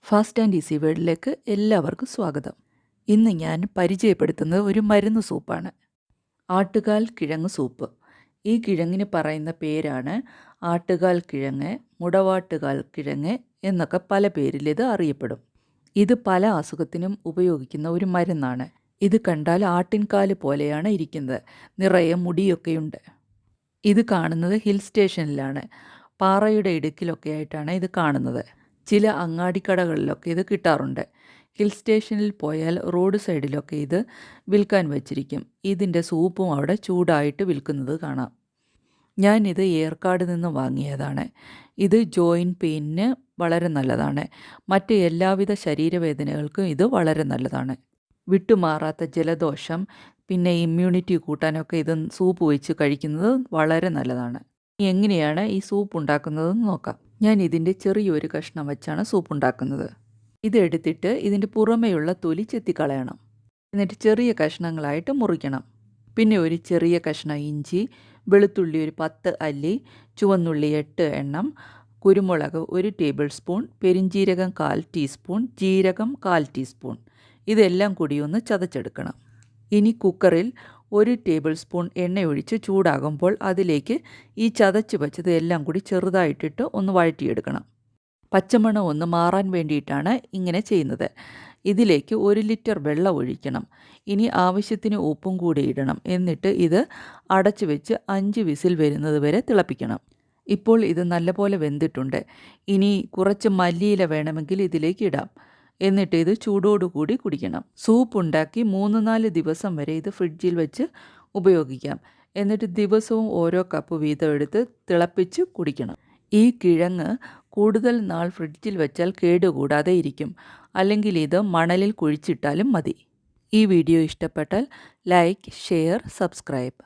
Fast and easy വേൾഡിലേക്ക് എല്ലാവർക്കും സ്വാഗതം. ഇന്ന് ഞാൻ പരിചയപ്പെടുത്തുന്നത് ഒരു മരുന്ന് സൂപ്പാണ്. ആട്ടുകാൽ കിഴങ്ങ് സൂപ്പ്. ഈ കിഴങ്ങിന് പറയുന്ന പേരാണ് ആട്ടുകാൽ കിഴങ്ങ്, മുടവാട്ടുകാൽ കിഴങ്ങ് എന്നൊക്കെ പല പേരിൽ ഇത് അറിയപ്പെടും. ഇത് പല അസുഖത്തിനും ഉപയോഗിക്കുന്ന ഒരു മരുന്നാണ്. ഇത് കണ്ടാൽ ആട്ടിൻകാല് പോലെയാണ് ഇരിക്കുന്നത്. നിറയെ മുടിയൊക്കെയുണ്ട്. ഇത് കാണുന്നത് ഹിൽ സ്റ്റേഷനിലാണ്. പാറയുടെ ഇടുക്കിലൊക്കെ ആയിട്ടാണ് ഇത് കാണുന്നത്. ചില അങ്ങാടിക്കടകളിലൊക്കെ ഇത് കിട്ടാറുണ്ട്. ഹിൽ സ്റ്റേഷനിൽ പോയാൽ റോഡ് സൈഡിലൊക്കെ ഇത് വിൽക്കാൻ വെച്ചിരിക്കും. ഇതിൻ്റെ സൂപ്പും അവിടെ ചൂടായിട്ട് വിൽക്കുന്നത് കാണാം. ഞാനിത് ഏർക്കാട് നിന്ന് വാങ്ങിയതാണ്. ഇത് ജോയിൻറ്റ് പെയിനിന് വളരെ നല്ലതാണ്. മറ്റ് എല്ലാവിധ ശരീരവേദനകൾക്കും ഇത് വളരെ നല്ലതാണ്. വിട്ടുമാറാത്ത ജലദോഷം, പിന്നെ ഇമ്മ്യൂണിറ്റി കൂട്ടാനൊക്കെ ഇത് സൂപ്പ് വെച്ച് കഴിക്കുന്നത് വളരെ നല്ലതാണ്. എങ്ങനെയാണ് ഈ സൂപ്പ് ഉണ്ടാക്കുന്നതെന്ന് നോക്കാം. ഞാൻ ഇതിൻ്റെ ചെറിയൊരു കഷ്ണം വെച്ചാണ് സൂപ്പ് ഉണ്ടാക്കുന്നത്. ഇതെടുത്തിട്ട് ഇതിൻ്റെ പുറമേയുള്ള തൊലി ചെത്തിക്കളയണം. എന്നിട്ട് ചെറിയ കഷ്ണങ്ങളായിട്ട് മുറിക്കണം. പിന്നെ ഒരു ചെറിയ കഷ്ണം ഇഞ്ചി, വെളുത്തുള്ളി ഒരു 10 അല്ലി, ചുവന്നുള്ളി 8 എണ്ണം, കുരുമുളക് 1 ടേബിൾ സ്പൂൺ, പെരിഞ്ജീരകം 1/4 ടീസ്പൂൺ, ജീരകം 1/4 ടീസ്പൂൺ. ഇതെല്ലാം കൂടി ഒന്ന് ചതച്ചെടുക്കണം. ഇനി കുക്കറിൽ 1 ടേബിൾ സ്പൂൺ എണ്ണയൊഴിച്ച് ചൂടാകുമ്പോൾ അതിലേക്ക് ഈ ചതച്ച് വെച്ചത് എല്ലാം കൂടി ചെറുതായിട്ടിട്ട് ഒന്ന് വഴറ്റിയെടുക്കണം. പച്ചമണം ഒന്ന് മാറാൻ വേണ്ടിയിട്ടാണ് ഇങ്ങനെ ചെയ്യുന്നത്. ഇതിലേക്ക് 1 ലിറ്റർ വെള്ളം ഒഴിക്കണം. ഇനി ആവശ്യത്തിന് ഉപ്പും കൂടി ഇടണം. എന്നിട്ട് ഇത് അടച്ചു വെച്ച് 5 വിസിൽ വരുന്നത് വരെ തിളപ്പിക്കണം. ഇപ്പോൾ ഇത് നല്ലപോലെ വെന്തിട്ടുണ്ട്. ഇനി കുറച്ച് മല്ലിയില വേണമെങ്കിൽ ഇതിലേക്ക് ഇടാം. എന്നിട്ട് ഇത് ചൂടോടുകൂടി കുടിക്കണം. സൂപ്പ് ഉണ്ടാക്കി 3-4 ദിവസം വരെ ഇത് ഫ്രിഡ്ജിൽ വെച്ച് ഉപയോഗിക്കാം. എന്നിട്ട് ദിവസവും ഓരോ കപ്പ് വീതം എടുത്ത് തിളപ്പിച്ച് കുടിക്കണം. ഈ കിഴങ്ങ് കൂടുതൽ നാൾ ഫ്രിഡ്ജിൽ വെച്ചാൽ കേടുകൂടാതെ ഇരിക്കും. അല്ലെങ്കിൽ ഇത് മണലിൽ കുഴിച്ചിട്ടാലും മതി. ഈ വീഡിയോ ഇഷ്ടപ്പെട്ടാൽ ലൈക്ക്, ഷെയർ, സബ്സ്ക്രൈബ്.